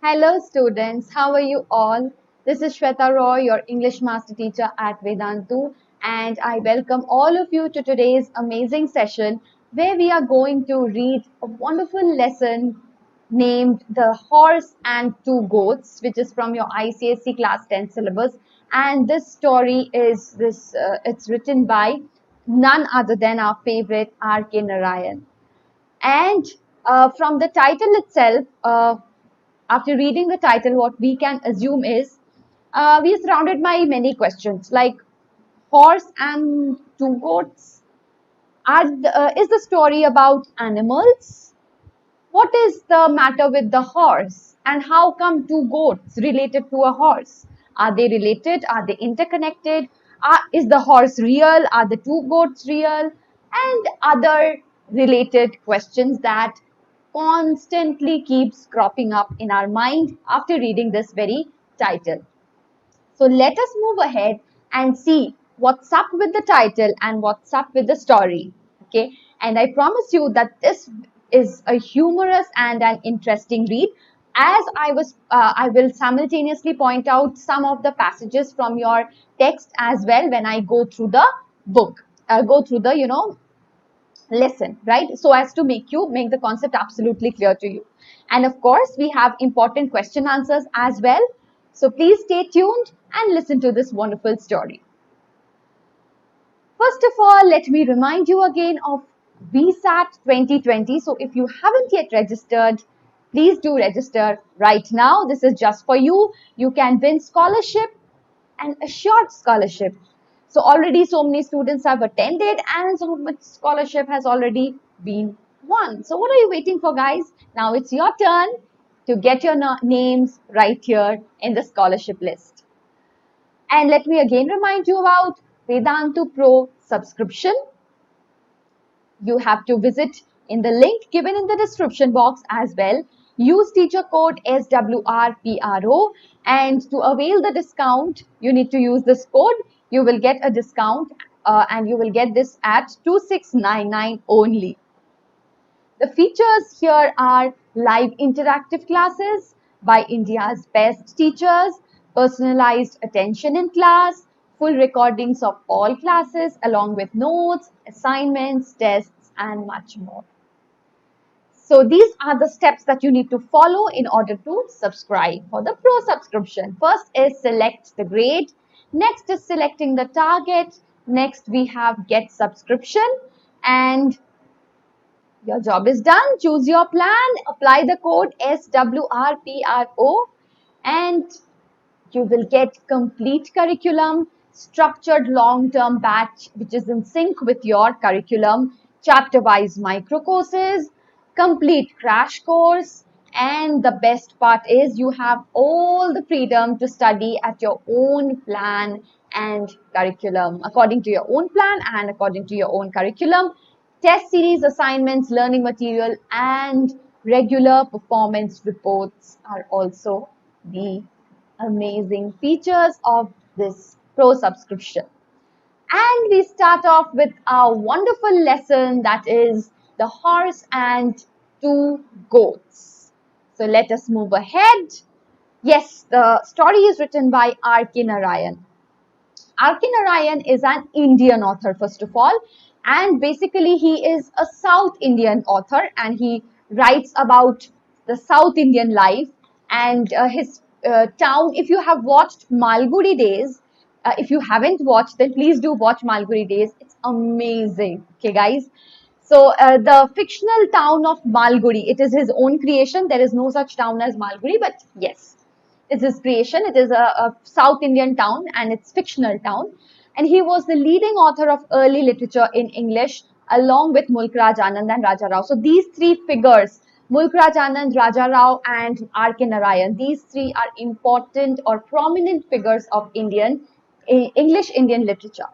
Hello students, how are you all? This is Shweta Roy, your English master teacher at Vedantu, and I welcome all of you to today's amazing session where we are going to read a wonderful lesson named The Horse and Two Goats, which is from your ICSE class 10 syllabus. And this story is it's written by none other than our favorite R.K. Narayan. And from the title itself, after reading the title, what we can assume is we are surrounded by many questions like horse and two goats. Is the story about animals? What is the matter with the horse? And how come two goats related to a horse? Are they related? Are they interconnected? Is the horse real? Are the two goats real? And other related questions that constantly keeps cropping up in our mind after reading this very title. So let us move ahead and see what's up with the title and what's up with the story. Okay, and I promise you that this is a humorous and an interesting read. As I will simultaneously point out some of the passages from your text as well when I go through the book, go through the lesson, right? So as to make the concept absolutely clear to you. And of course, we have important question answers as well. So please stay tuned and listen to this wonderful story. First of all, let me remind you again of VSAT 2020. So if you haven't yet registered, please do register right now. This is just for you. You can win scholarship and assured scholarship. So already so many students have attended and so much scholarship has already been won. So what are you waiting for, guys? Now it's your turn to get your names right here in the scholarship list. And let me again remind you about Vedantu Pro subscription. You have to visit in the link given in the description box as well. Use teacher code SWRPRO, and to avail the discount, you need to use this code. You will get a discount and you will get this at 2699 only. The features here are live interactive classes by India's best teachers, personalized attention in class, full recordings of all classes along with notes, assignments, tests, and much more. So these are the steps that you need to follow in order to subscribe for the pro subscription. First is select the grade. Next is selecting the target. Next we have get subscription, and your job is done. Choose your plan, apply the code SWRPRO, and you will get complete curriculum, structured long-term batch which is in sync with your curriculum, chapter-wise micro courses, complete crash course, and the best part is you have all the freedom to study at your own plan and curriculum, according to your own plan and according to your own curriculum. Test series assignments, learning material, and regular performance reports are also the amazing features of this pro subscription. And we start off with our wonderful lesson, that is the horse and two goats. So let us move ahead. Yes, the story is written by R.K. Narayan. R.K. Narayan is an Indian author, first of all, and basically he is a South Indian author and he writes about the South Indian life and his town. If you have watched Malgudi Days, if you haven't watched, then please do watch Malgudi Days. It's amazing. Okay, guys. So the fictional town of Malgudi, it is his own creation. There is no such town as Malgudi, but yes, it's his creation. It is a South Indian town and it's fictional town. And he was the leading author of early literature in English along with Mulk Raj Anand and Raja Rao. So these three figures, Mulk Raj Anand, Raja Rao and R.K. Narayan, these three are important or prominent figures of English Indian literature.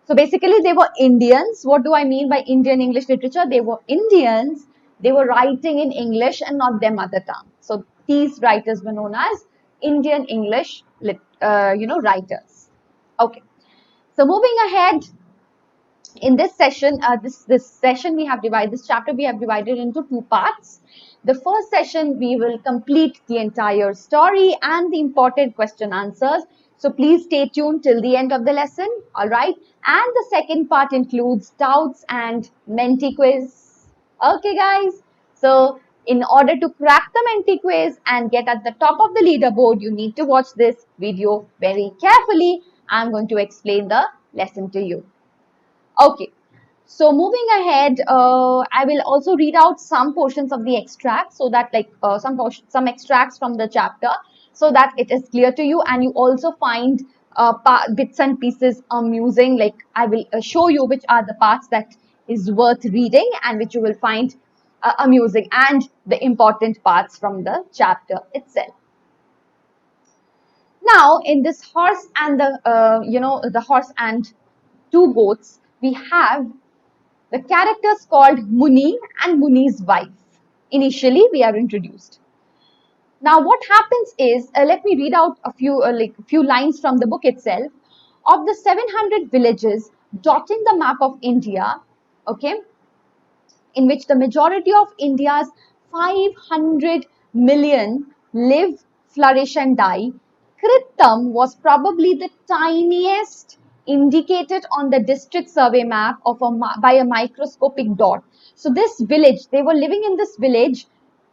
So basically they were Indians. What do I mean by Indian English literature? They were Indians. They were writing in English and not their mother tongue. So these writers were known as Indian English, writers. Okay. So moving ahead, in this session, this chapter we have divided into two parts. The first session, we will complete the entire story and the important question answers. So please stay tuned till the end of the lesson. All right. And the second part includes doubts and Menti quiz. Okay, guys. So in order to crack the Menti quiz and get at the top of the leaderboard, you need to watch this video very carefully. I'm going to explain the lesson to you. Okay. So moving ahead, I will also read out some portions of the extract, so that some extracts from the chapter, so that it is clear to you, and you also find bits and pieces amusing. Like I will show you which are the parts that is worth reading and which you will find amusing, and the important parts from the chapter itself. Now, in this horse and the horse and two goats, we have the characters called Muni and Muni's wife. Initially, we are introduced. Now, what happens is, let me read out a few lines from the book itself. Of the 700 villages dotting the map of India, okay, in which the majority of India's 500 million live, flourish and die, Krittam was probably the tiniest indicated on the district survey map by a microscopic dot. So this village, they were living in this village,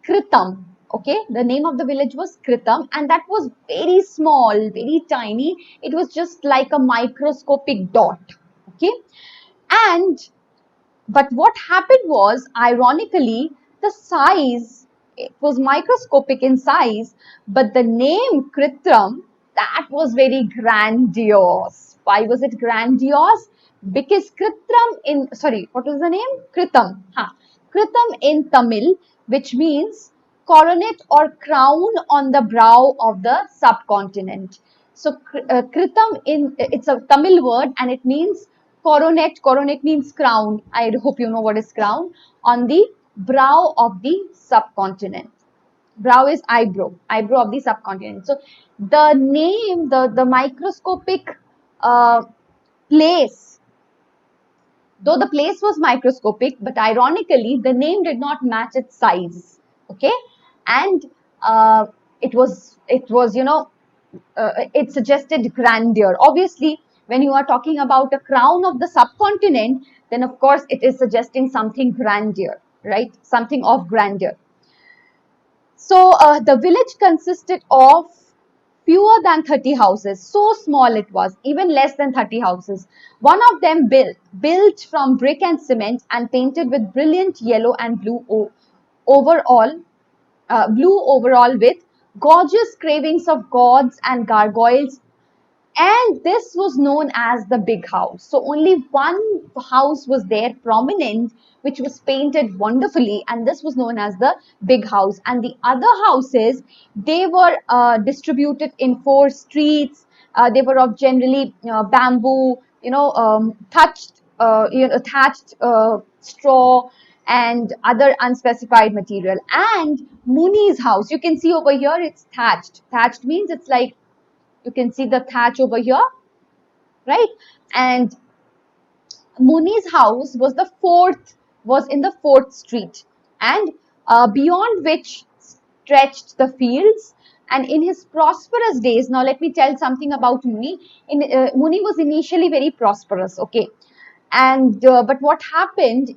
Krittam. Okay, the name of the village was Krittam, and that was very small, very tiny. It was just like a microscopic dot. Okay, and but what happened was, ironically, the size, it was microscopic in size, but the name Kritram, that was very grandiose. Why was it grandiose? Because what was the name? Kritam. Kritam in Tamil, which means coronet or crown on the brow of the subcontinent. So Kritam it's a Tamil word and it means coronet. Coronet means crown. I hope you know what is crown. On the brow of the subcontinent. Brow is eyebrow of the subcontinent. So the name, the microscopic place, though the place was microscopic, but ironically the name did not match its size. Okay, and it suggested grandeur. Obviously, when you are talking about a crown of the subcontinent, then of course it is suggesting something grandeur, right? Something of grandeur. So the village consisted of fewer than 30 houses. So small it was, even less than 30 houses. One of them built from brick and cement and painted with brilliant yellow and blue overall with gorgeous carvings of gods and gargoyles, and this was known as the big house. So only one house was there prominent, which was painted wonderfully, and this was known as the big house. And the other houses, they were distributed in 4 streets. They were of generally bamboo, thatched straw and other unspecified material. And Muni's house, you can see over here, it's thatched. Thatched means it's like, you can see the thatch over here, right? And Muni's house was in the 4th street, and beyond which stretched the fields. And in his prosperous days, now let me tell something about Muni. Muni was initially very prosperous, okay? And but what happened?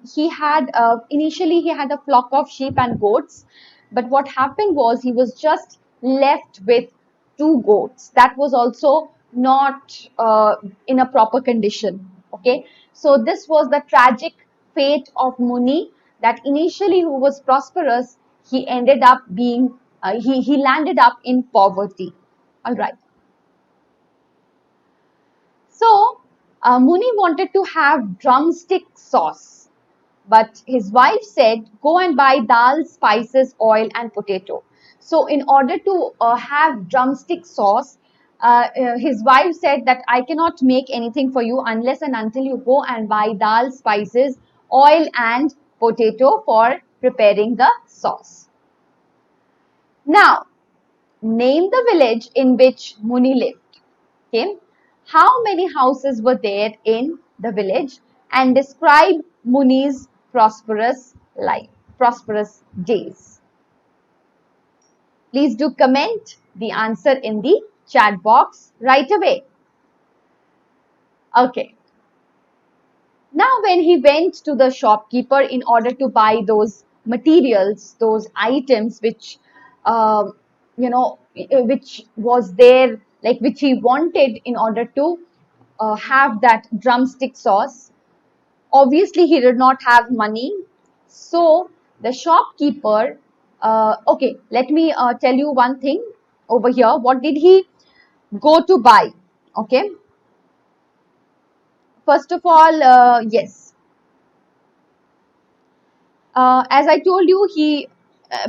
Initially he had a flock of sheep and goats, but what happened was he was just left with 2 goats. That was also not in a proper condition. Okay, so this was the tragic fate of Muni, that initially who was prosperous, he ended up being he landed up in poverty. All right. So Muni wanted to have drumstick sauce, but his wife said, go and buy dal, spices, oil and potato. So in order to have drumstick sauce, his wife said that I cannot make anything for you unless and until you go and buy dal, spices, oil and potato for preparing the sauce. Now, name the village in which Muni lived. Okay. How many houses were there in the village, and describe Muni's prosperous life, prosperous days. Please do comment the answer in the chat box right away. Okay. Now, when he went to the shopkeeper in order to buy those materials, those items which, uh, which was there, like which he wanted in order to have that drumstick sauce, obviously he did not have money. So the shopkeeper, okay, let me tell you one thing over here. What did he go to buy? Okay, first of all, yes, as I told you, he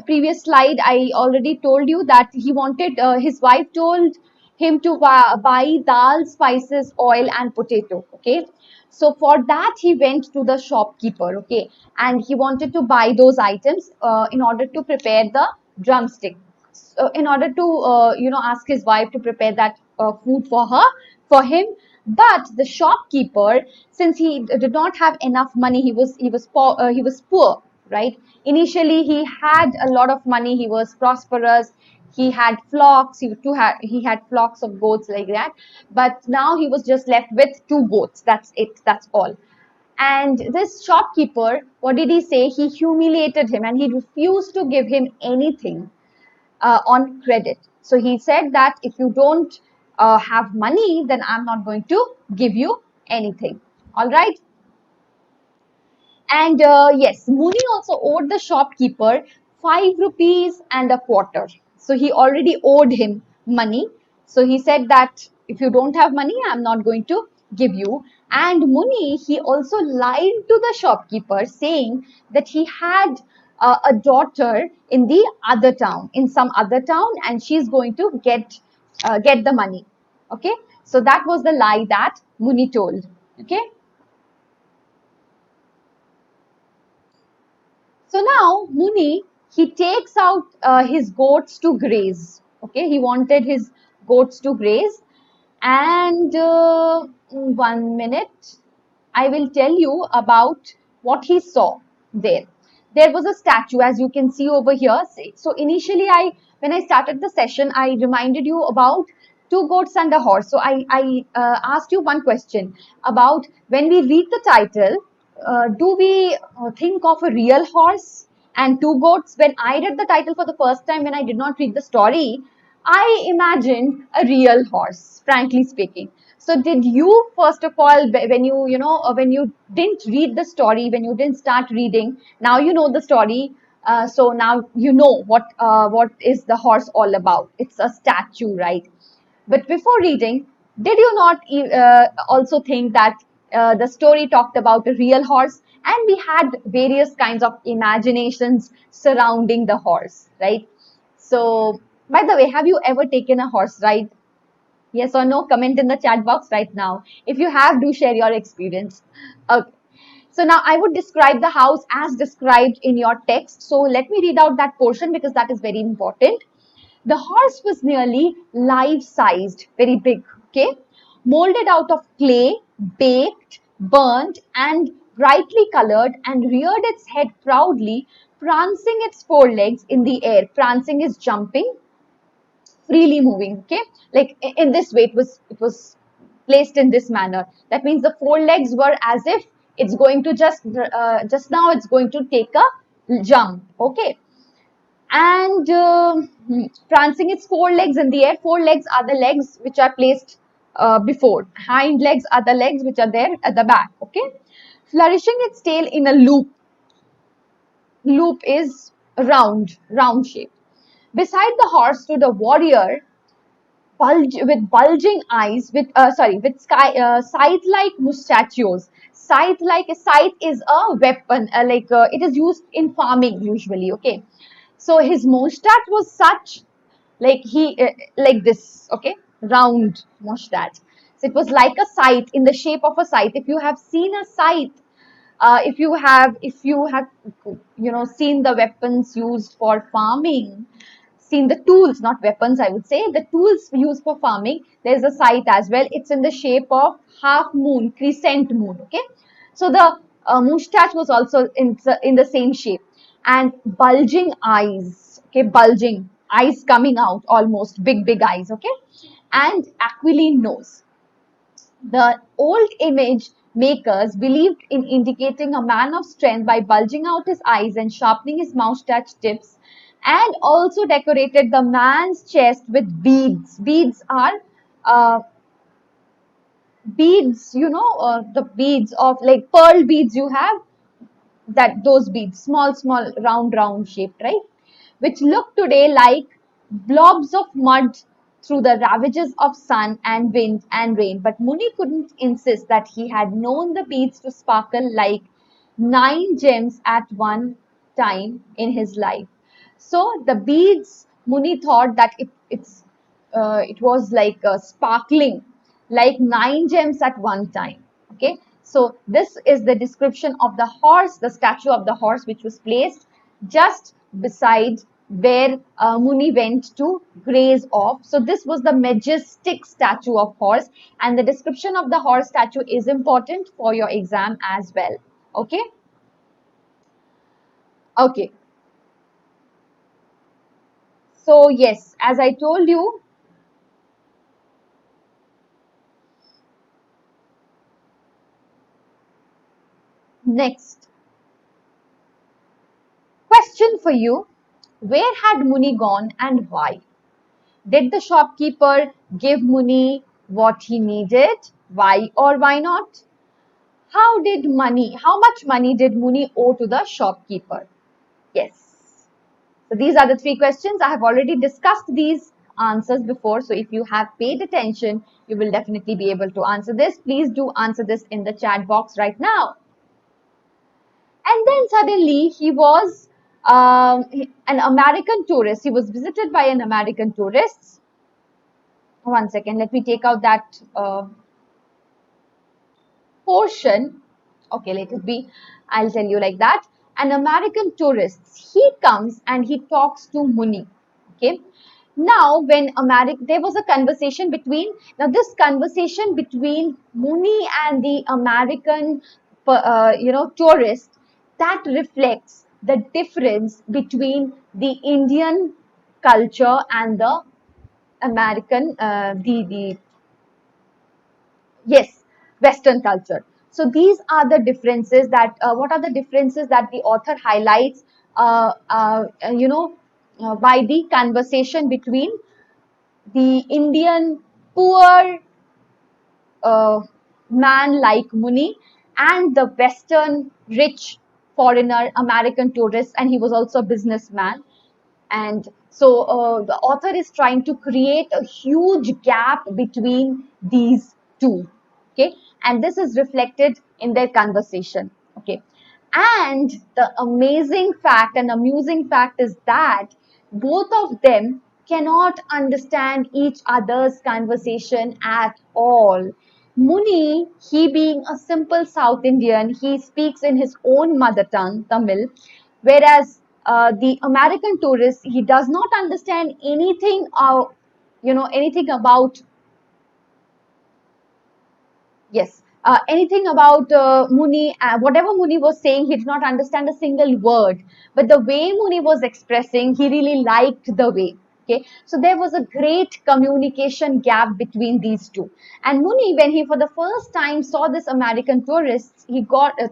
previous slide I already told you that he wanted, his wife told him to buy dal, spices, oil, and potato. Okay, so for that he went to the shopkeeper. Okay, and he wanted to buy those items in order to prepare the drumstick. So in order to ask his wife to prepare that food for her, for him. But the shopkeeper, since he did not have enough money, he was poor, right? Initially he had a lot of money, he was prosperous, he had flocks, he had flocks of goats like that. But now he was just left with two goats. That's it, that's all. And this shopkeeper, what did he say? He humiliated him and he refused to give him anything on credit. So he said that if you don't have money, then I'm not going to give you anything. All right. And yes, Muni also owed the shopkeeper 5 rupees and a quarter. So he already owed him money. So he said that if you don't have money, I'm not going to give you. And Muni, he also lied to the shopkeeper, saying that he had a daughter in the other town, in some other town, and she's going to get the money. Okay, so that was the lie that Muni told. Okay. So now Muni, he takes out his goats to graze. Okay, he wanted his goats to graze. And 1 minute, I will tell you about what he saw there. There was a statue, as you can see over here. So initially, when I started the session, I reminded you about two goats and a horse. So I asked you one question about when we read the title, do we think of a real horse and two goats? When I read the title for the first time, when I did not read the story, I imagined a real horse, frankly speaking. So did you, first of all, when when you didn't read the story, when you didn't start reading, now you know the story. So now you know what is the horse all about. It's a statue, right? But before reading, did you not also think that the story talked about a real horse? And we had various kinds of imaginations surrounding the horse, right? So, by the way, have you ever taken a horse ride? Yes or no? Comment in the chat box right now. If you have, do share your experience. Okay. So now I would describe the house as described in your text. So let me read out that portion because that is very important. The horse was nearly life-sized, very big, okay? Molded out of clay, baked, burnt, and brightly colored, and reared its head proudly, prancing its forelegs in the air. Prancing is jumping, freely moving, okay? Like in this way, it was placed in this manner. That means the four legs were as if it's going to just now it's going to take a jump, okay? And prancing its four legs in the air. Four legs are the legs which are placed before. Hind legs are the legs which are there at the back. Okay. Flourishing its tail in a loop. Loop is round shape. Beside the horse stood a warrior, with bulging eyes, with scythe-like mustachios. Scythe is a weapon, it is used in farming usually. Okay, so his mustache was such, like this. Okay, round mustache. So it was like a scythe, in the shape of a scythe. If you have seen a scythe, if you have seen the weapons used for farming, seen the tools, not weapons, I would say, the tools used for farming, there's a scythe as well. It's in the shape of half moon, crescent moon. Okay, so the moustache was also in the same shape, and bulging eyes. Okay, bulging, eyes coming out, almost big eyes, okay? And aquiline nose. The old image makers believed in indicating a man of strength by bulging out his eyes and sharpening his moustache tips, and also decorated the man's chest with beads. Beads are uh, beads, the beads of like pearl beads you have, that those beads, small, round shaped, right? Which look today like blobs of mud through the ravages of sun and wind and rain. But Muni couldn't insist that he had known the beads to sparkle like 9 gems at one time in his life. So the beads, Muni thought that it was like sparkling, like 9 gems at one time. Okay, so this is the description of the horse, the statue of the horse, which was placed just beside where Muni went to graze off. So this was the majestic statue of horse, and the description of the horse statue is important for your exam as well. Okay. Okay. So yes, as I told you, next question for you. Where had Muni gone and why? Did the shopkeeper give Muni what he needed? Why or why not? How much money did Muni owe to the shopkeeper? Yes. So these are the 3 questions. I have already discussed these answers before. So if you have paid attention, you will definitely be able to answer this. Please do answer this in the chat box right now. And then suddenly he was an American tourist. He was visited by an American tourist. One second, let me take out that portion. Okay, let it be. I'll tell you like that. An American tourist, he comes and he talks to Muni. Okay. Now, there was a conversation between, now this conversation between Muni and the American, tourist, that reflects the difference between the Indian culture and the American, yes, Western culture. So these are the differences that, what are the differences that the author highlights, by the conversation between the Indian poor uh, man like Muni and the Western rich foreigner, American tourist, and he was also a businessman. And so the author is trying to create a huge gap between these two. Okay, and this is reflected in their conversation. Okay, and the amazing fact and amusing fact is that both of them cannot understand each other's conversation at all. Muni, he being a simple South Indian, he speaks in his own mother tongue, Tamil, whereas the American tourist, he does not understand anything, anything about, yes, anything about Muni. Whatever Muni was saying, he did not understand a single word. But the way Muni was expressing, he really liked the way. Okay, so there was a great communication gap between these two. And Muni, when he for the first time saw this American tourist, he got a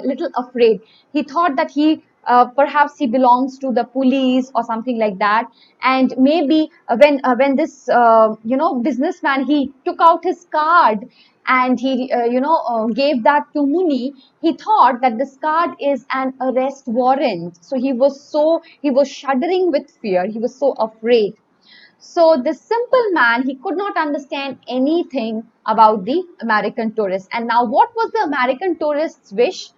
little afraid. He thought that perhaps he belongs to the police or something like that. And maybe when this businessman, he took out his card and he gave that to Muni, he thought that this card is an arrest warrant. So he was shuddering with fear. He was so afraid. So this simple man, he could not understand anything about the American tourist. And now what was the American tourist's wish?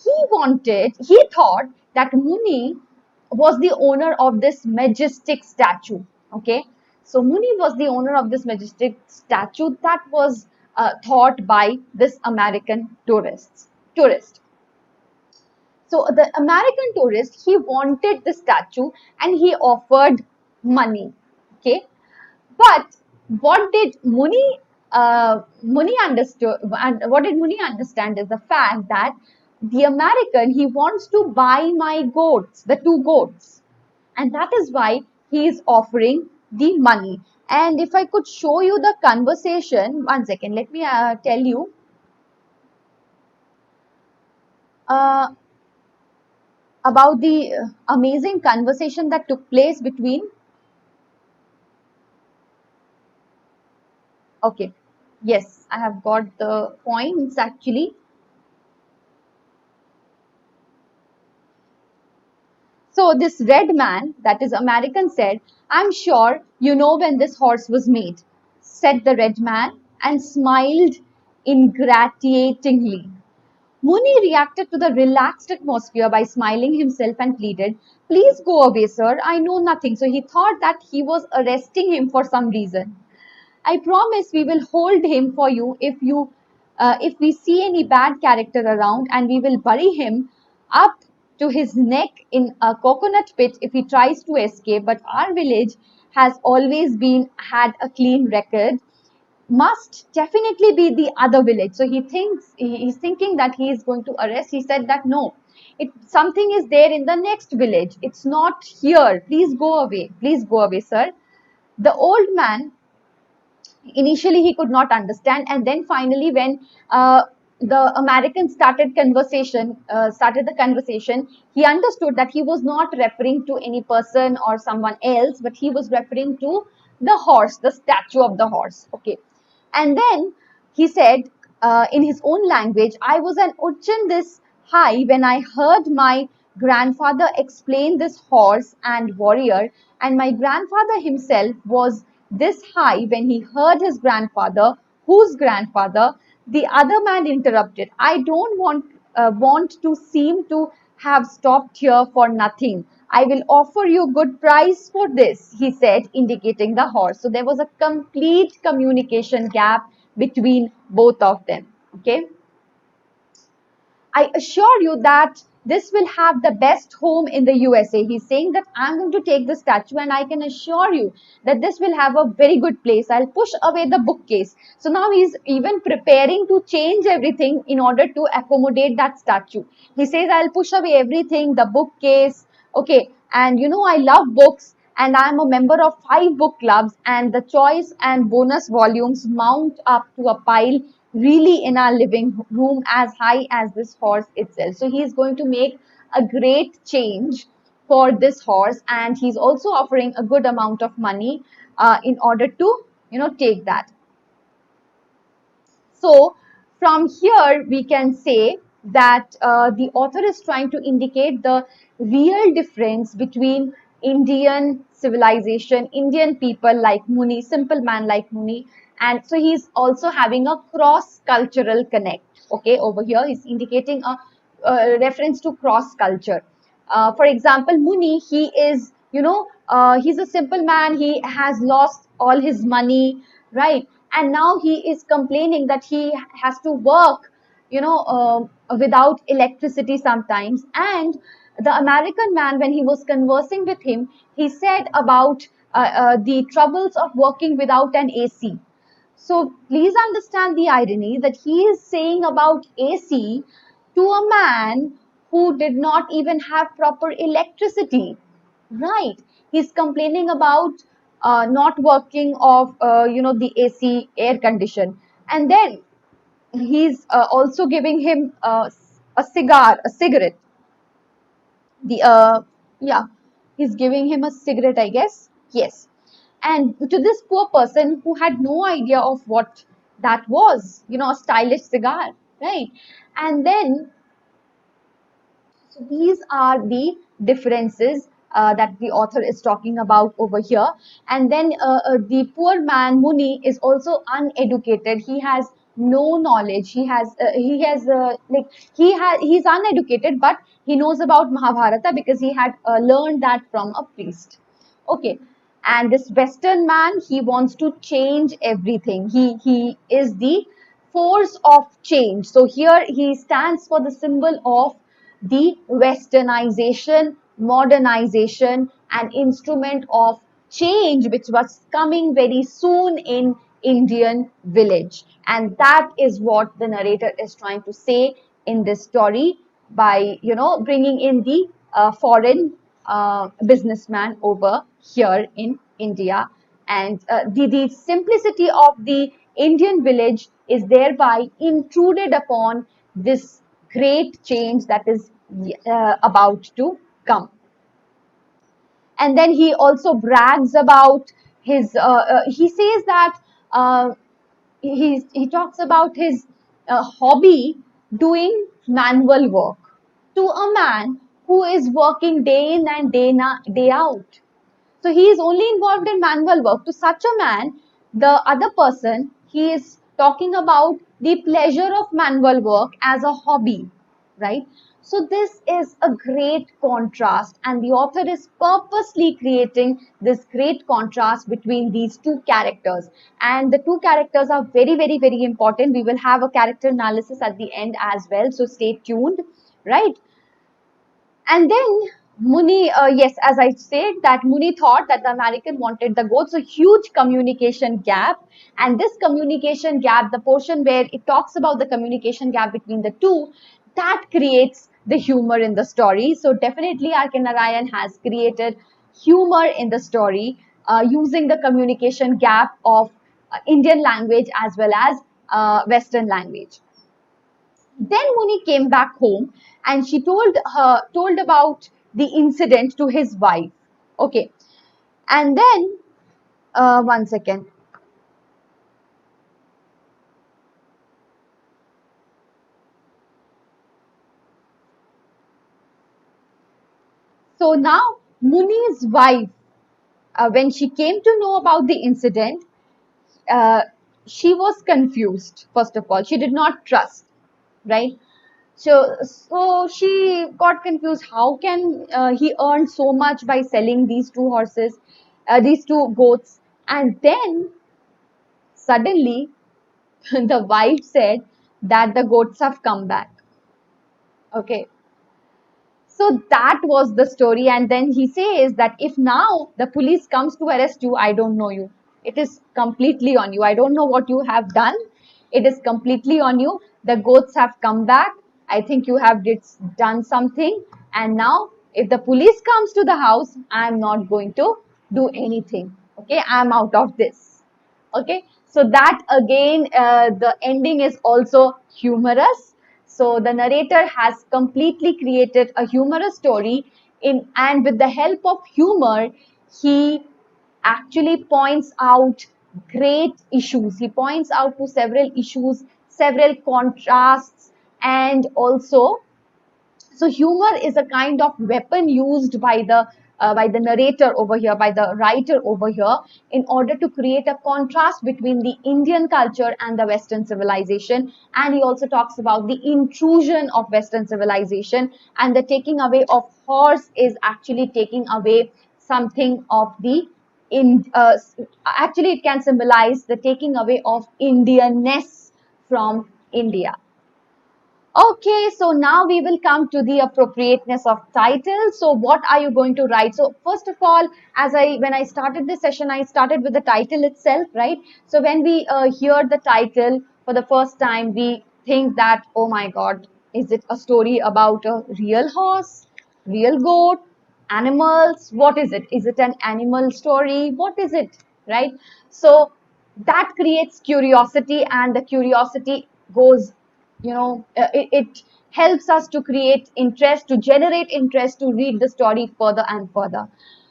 He thought that Muni was the owner of this majestic statue. Okay, so Muni was the owner of this majestic statue that was thought by this American tourist. So the American tourist, he wanted the statue and he offered money. Okay, but what did Muni understood, and what did Muni understand is the fact that the American, he wants to buy my goats, the 2 goats. and that is why he is offering the money. And if I could show you the conversation, one second, let me tell you. Uh, about the amazing conversation that took place between. Okay, yes, I have got the points actually. So this red man, that is American, said, "I'm sure you know when this horse was made," said the red man and smiled ingratiatingly. Muni reacted to the relaxed atmosphere by smiling himself and pleaded, "Please go away, sir. I know nothing." So he thought that he was arresting him for some reason. "I promise we will hold him for you if we see any bad character around, and we will bury him up to his neck in a coconut pit if he tries to escape. But our village has always been had a clean record. Must definitely be the other village." So he's thinking that he is going to arrest. He said that no, something is there in the next village. It's not here. Please go away. Please go away, sir. The old man, initially he could not understand, and then finally when the American started the conversation, he understood that he was not referring to any person or someone else, but he was referring to the horse, the statue of the horse. Okay, and then he said, in his own language, "I was an urchin this high when I heard my grandfather explain this horse and warrior, and my grandfather himself was this high when he heard his grandfather, whose grandfather." The other man interrupted, "I don't want to seem to have stopped here for nothing. I will offer you good price for this," he said, indicating the horse. So there was a complete communication gap between both of them. Okay. "I assure you that this will have the best home in the USA." He's saying that I'm going to take the statue and I can assure you that this will have a very good place. I'll push away the bookcase. So now he's even preparing to change everything in order to accommodate that statue. He says, "I'll push away everything, the bookcase. Okay. And you know, I love books and I'm a member of 5 book clubs, and the choice and bonus volumes mount up to a pile really in our living room as high as this horse itself." So he's going to make a great change for this horse, and he's also offering a good amount of money in order to, take that. So from here, we can say that the author is trying to indicate the real difference between Indian civilization, Indian people like Muni, simple man like Muni, and so he's also having a cross-cultural connect. Okay, over here he's indicating a reference to cross-culture. For example, Muni, he is, he's a simple man. He has lost all his money, right? And now he is complaining that he has to work, without electricity sometimes. And the American man, when he was conversing with him, he said about the troubles of working without an AC. So please understand the irony that he is saying about AC to a man who did not even have proper electricity. Right. He's complaining about not working of, the AC air condition. And then he's also giving him a cigarette. The Yeah, he's giving him a cigarette, I guess. Yes. And to this poor person who had no idea of what that was, a stylish cigar, right? And then, so these are the differences that the author is talking about over here. And then the poor man Muni is also uneducated. He has no knowledge. He's uneducated, but he knows about Mahabharata because he had learned that from a priest. Okay. And this Western man, he wants to change everything. He is the force of change. So here he stands for the symbol of the westernization, modernization, and instrument of change which was coming very soon in Indian village. And that is what the narrator is trying to say in this story by, bringing in the foreign businessman over here in India. And the simplicity of the Indian village is thereby intruded upon this great change that is about to come. And then he also brags about his he says that uh, he talks about his hobby doing manual work to a man who is working day in and day out. So he is only involved in manual work. To such a man, the other person, he is talking about the pleasure of manual work as a hobby, right? So this is a great contrast, and the author is purposely creating this great contrast between these two characters. And the two characters are very, very, very important. We will have a character analysis at the end as well, so stay tuned, right? And then Muni, yes, as I said, that Muni thought that the American wanted the goats, a huge communication gap. And this communication gap, the portion where it talks about the communication gap between the two, that creates the humor in the story. So definitely R.K. Narayan has created humor in the story using the communication gap of Indian language as well as Western language. Then Muni came back home and she told about the incident to his wife. Okay. And then one second. So now Muni's wife, when she came to know about the incident, uh, she was confused. First of all, she did not trust, right? So she got confused. How can he earn so much by selling these two horses, these two goats? And then suddenly, the wife said that the goats have come back. Okay. So that was the story. And then he says that if now the police comes to arrest you, I don't know you. It is completely on you. I don't know what you have done. It is completely on you. The goats have come back. I think you have done something. And now if the police comes to the house, I'm not going to do anything. Okay. I'm out of this. Okay. So that again, the ending is also humorous. So the narrator has completely created a humorous story and with the help of humor, he actually points out great issues. He points out to several issues, several contrasts, and also so humor is a kind of weapon used by the narrator over here, by the writer over here, in order to create a contrast between the Indian culture and the Western civilization. And he also talks about the intrusion of Western civilization, and the taking away of horse is actually taking away something of the in actually it can symbolize the taking away of Indianness from India. Okay, so now we will come to the appropriateness of title. So what are you going to write? So first of all, when I started this session, I started with the title itself, right? So when we hear the title for the first time, we think that, oh my God, is it a story about a real horse, real goat, animals? What is it? Is it an animal story? What is it, right? So that creates curiosity, and the curiosity goes, it helps us to create interest, to generate interest, to read the story further and further.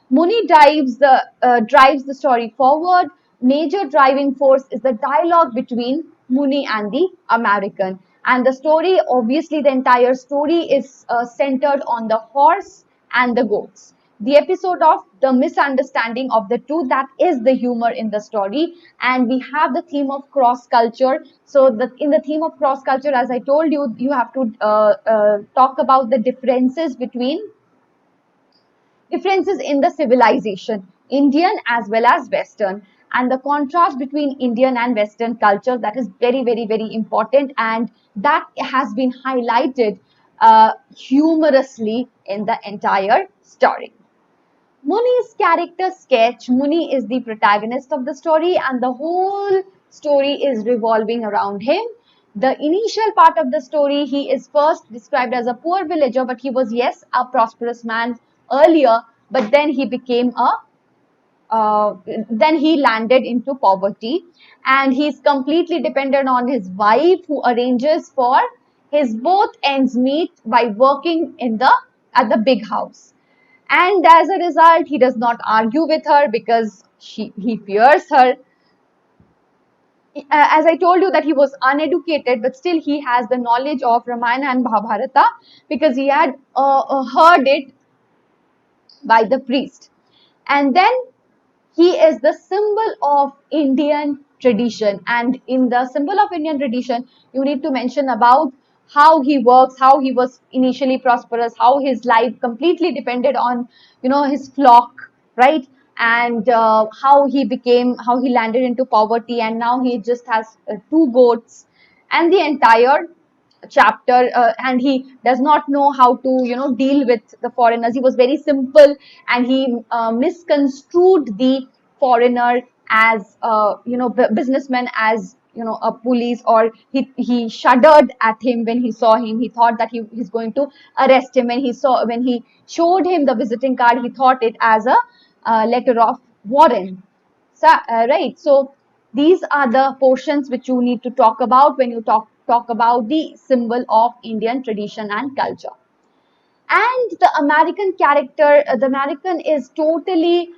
Muni drives the story forward. Major driving force is the dialogue between Muni and the American. And the story, obviously, the entire story is centered on the horse and the goats. The episode of the misunderstanding of the two, that is the humor in the story. And we have the theme of cross culture. So in the theme of cross culture, as I told you, you have to talk about the differences in the civilization, Indian as well as Western, and the contrast between Indian and Western culture, that is very, very, very important, and that has been highlighted humorously in the entire story. Muni's character sketch, Muni is the protagonist of the story, and the whole story is revolving around him. The initial part of the story, he is first described as a poor villager, but he was, yes, a prosperous man earlier, but then he became a then he landed into poverty, and he's completely dependent on his wife, who arranges for his both ends meet by working in the at the big house. And as a result, he does not argue with her because he fears her. As I told you that he was uneducated, but still he has the knowledge of Ramayana and Mahabharata because he had heard it by the priest. And then he is the symbol of Indian tradition. And in the symbol of Indian tradition, you need to mention about how he works, how he was initially prosperous, how his life completely depended on, his flock, right? And how he landed into poverty, and now he just has two goats, and the entire chapter, and he does not know how to deal with the foreigners. He was very simple, and he misconstrued the foreigner as businessman, as a police, or he shuddered at him when he saw him. He thought that he's going to arrest him. When he showed him the visiting card, he thought it as a letter of warrant. So, right. So these are the portions which you need to talk about when you talk about the symbol of Indian tradition and culture. And the American character, the American is totally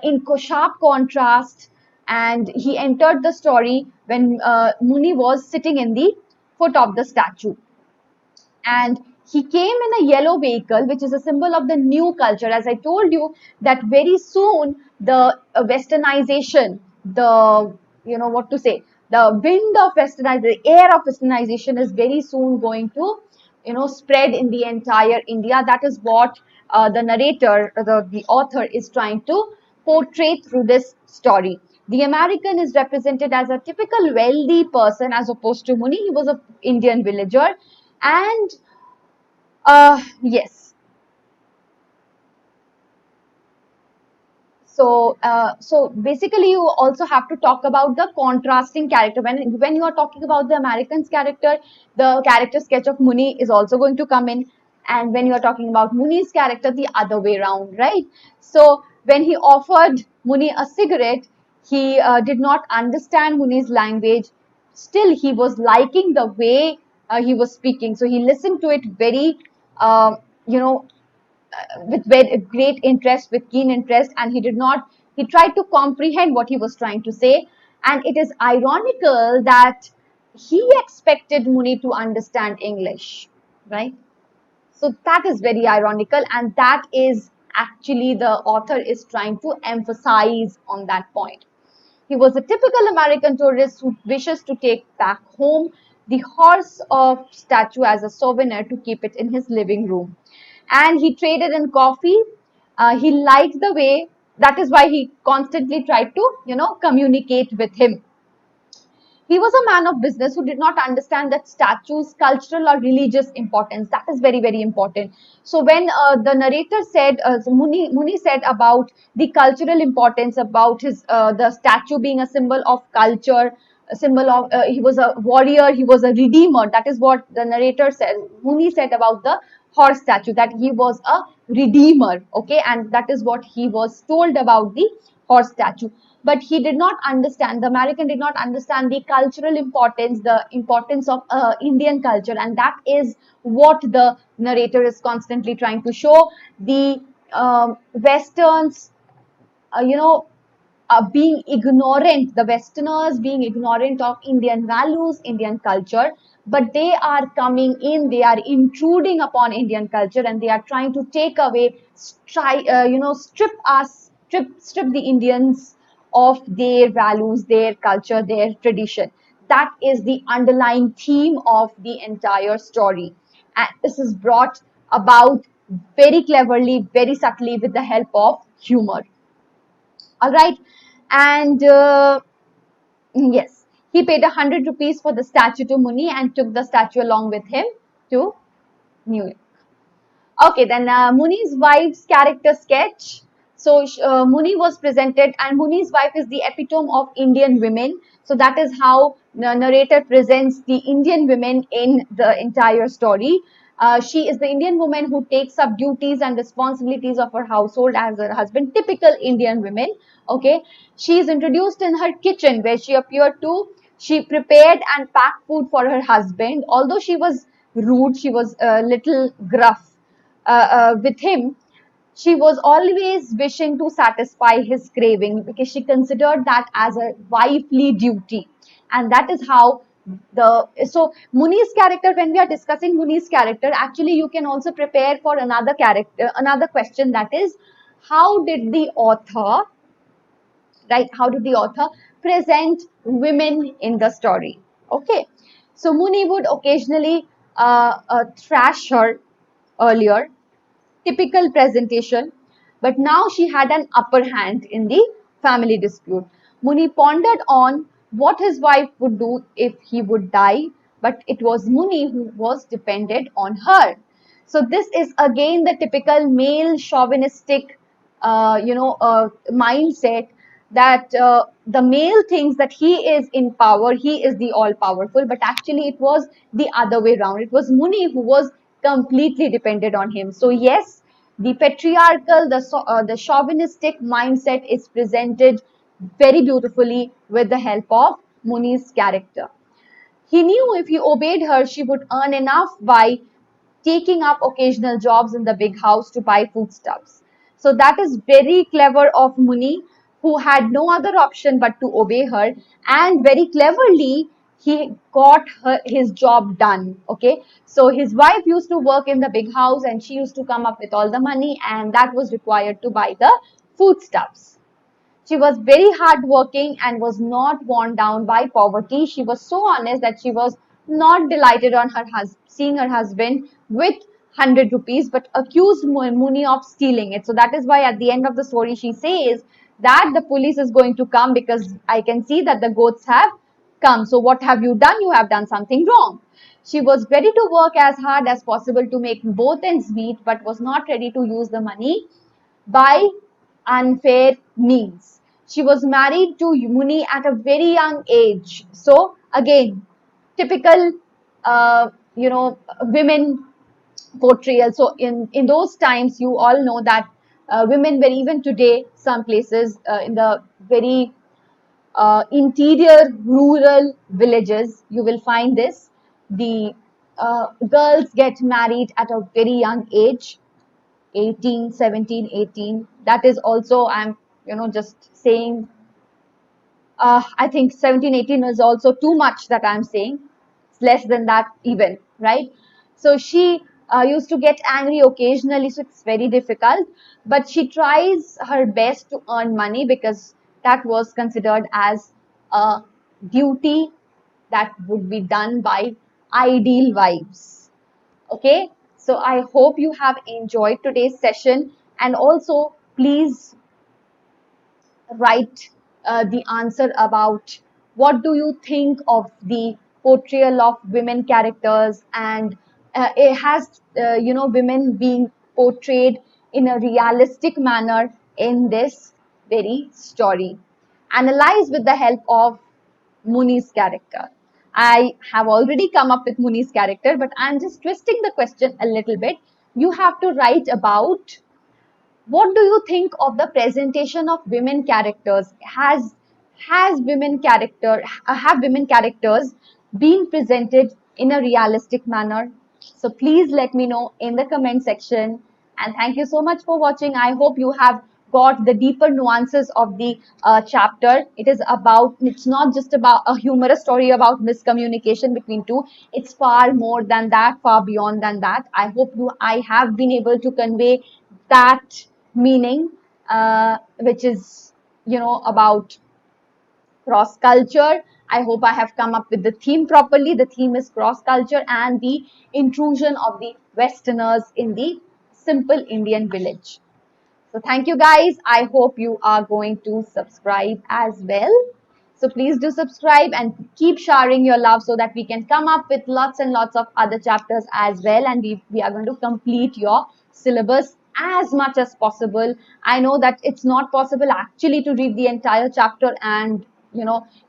in sharp contrast, and he entered the story when Muni was sitting in the foot of the statue, and he came in a yellow vehicle, which is a symbol of the new culture. As I told you that very soon the westernization, the what to say, the wind of westernization, the air of westernization is very soon going to spread in the entire India. That is what the narrator, the author, is trying to portray through this story. The American is represented as a typical wealthy person, as opposed to Muni. He was an Indian villager. And yes, so basically you also have to talk about the contrasting character. When you are talking about the American's character, the character sketch of Muni is also going to come in, and when you are talking about Muni's character, the other way around, right? So when he offered Muni a cigarette, he did not understand Muni's language. Still, he was liking the way he was speaking, so he listened to it very uh, you know with very great interest, with keen interest, and he tried to comprehend what he was trying to say. And it is ironical that he expected Muni to understand English, right? So that is very ironical, and that is actually the author is trying to emphasize on that point. He was a typical American tourist who wishes to take back home the horse of statue as a souvenir to keep it in his living room. And he traded in coffee. He liked the way, that is why he constantly tried to, communicate with him. He was a man of business who did not understand that statues' cultural or religious importance. That is very, very important. So when the narrator said, Muni said about the cultural importance, about his the statue being a symbol of culture, a symbol of he was a warrior, he was a redeemer. That is what the narrator said. Muni said about the horse statue, that he was a redeemer. Okay, and that is what he was told about the horse statue. But he did not understand, the American did not understand the cultural importance, the importance of Indian culture, and that is what the narrator is constantly trying to show. The Westerns, you know, being ignorant, the Westerners being ignorant of Indian values, Indian culture, but they are coming in, they are intruding upon Indian culture, and they are trying to take away, strip the Indians of their values, their culture, their tradition. That is the underlying theme of the entire story. And this is brought about very cleverly, very subtly, with the help of humor. All right. And yes, he paid 100 rupees for the statue to Muni and took the statue along with him to New York. Okay, then Muni's wife's character sketch. So Muni was presented, and Muni's wife is the epitome of Indian women. So that is how the narrator presents the Indian women in the entire story. She is the Indian woman who takes up duties and responsibilities of her household as her husband. Typical Indian women. Okay, she is introduced in her kitchen where she appeared to. She prepared and packed food for her husband. Although she was rude, she was a little gruff with him. She was always wishing to satisfy his craving because she considered that as a wifely duty. And that is how so Muni's character, when we are discussing Muni's character, actually you can also prepare for another character, another question, that is, how did the author, right, how did the author present women in the story? Okay, so Muni would occasionally thrash her earlier, typical presentation, but now she had an upper hand in the family dispute. Muni pondered on what his wife would do if he would die, but it was Muni who was dependent on her. So this is again the typical male chauvinistic, mindset, that the male thinks that he is in power, he is the all powerful, but actually it was the other way around. It was Muni who was completely dependent on him. So yes, the patriarchal, the chauvinistic mindset is presented very beautifully with the help of Muni's character. He knew if he obeyed her, she would earn enough by taking up occasional jobs in the big house to buy foodstuffs. So that is very clever of Muni, who had no other option but to obey her, and very cleverly he got his job done. Okay, so his wife used to work in the big house and she used to come up with all the money, and that was required to buy the foodstuffs. She was very hardworking and was not worn down by poverty. She was so honest that she was not delighted on seeing her husband with 100 rupees, but accused Muni of stealing it. So that is why at the end of the story she says that the police is going to come because I can see that the goats have come. So what have you done? You have done something wrong. She was ready to work as hard as possible to make both ends meet, but was not ready to use the money by unfair means. She was married to Muni at a very young age. So again, typical, women portrayal. So in those times, you all know that women were, even today, some places in the very interior rural villages, you will find this. The girls get married at a very young age, 18, 17, 18. That is also, I'm just saying, I think 17, 18 is also too much that I'm saying. It's less than that even, right? So she used to get angry occasionally, so it's very difficult, but she tries her best to earn money because that was considered as a duty that would be done by ideal wives. Okay, so I hope you have enjoyed today's session, and also please write the answer about what do you think of the portrayal of women characters, and it has women being portrayed in a realistic manner in this very story. Analyze with the help of Muni's character. I have already come up with Muni's character, but I'm just twisting the question a little bit. You have to write about what do you think of the presentation of women characters. Has women character have women characters been presented in a realistic manner? So please let me know in the comment section, and thank you so much for watching. I hope you have got the deeper nuances of the chapter. It's not just about a humorous story about miscommunication between two. It's far more than that, far beyond than that. I have been able to convey that meaning, which is about cross culture. I hope I have come up with the theme properly. The theme is cross culture and the intrusion of the Westerners in the simple Indian village. So thank you guys. I hope you are going to subscribe as well. So please do subscribe and keep sharing your love so that we can come up with lots and lots of other chapters as well. And we are going to complete your syllabus as much as possible. I know that it's not possible actually to read the entire chapter and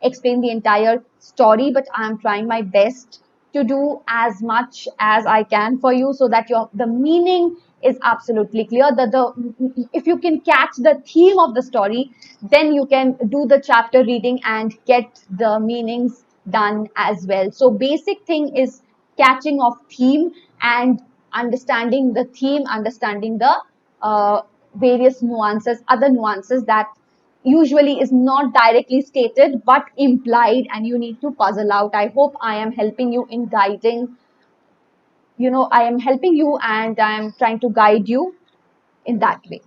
explain the entire story, but I'm trying my best to do as much as I can for you so that the meaning is absolutely clear. That the if you can catch the theme of the story, then you can do the chapter reading and get the meanings done as well. So basic thing is catching of theme and understanding the theme, understanding the various nuances, other nuances that usually is not directly stated but implied, and you need to puzzle out. I hope I am helping you in guiding, I am helping you and I am trying to guide you in that way.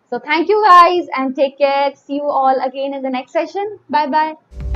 So thank you guys and take care. See you all again in the next session. Bye bye.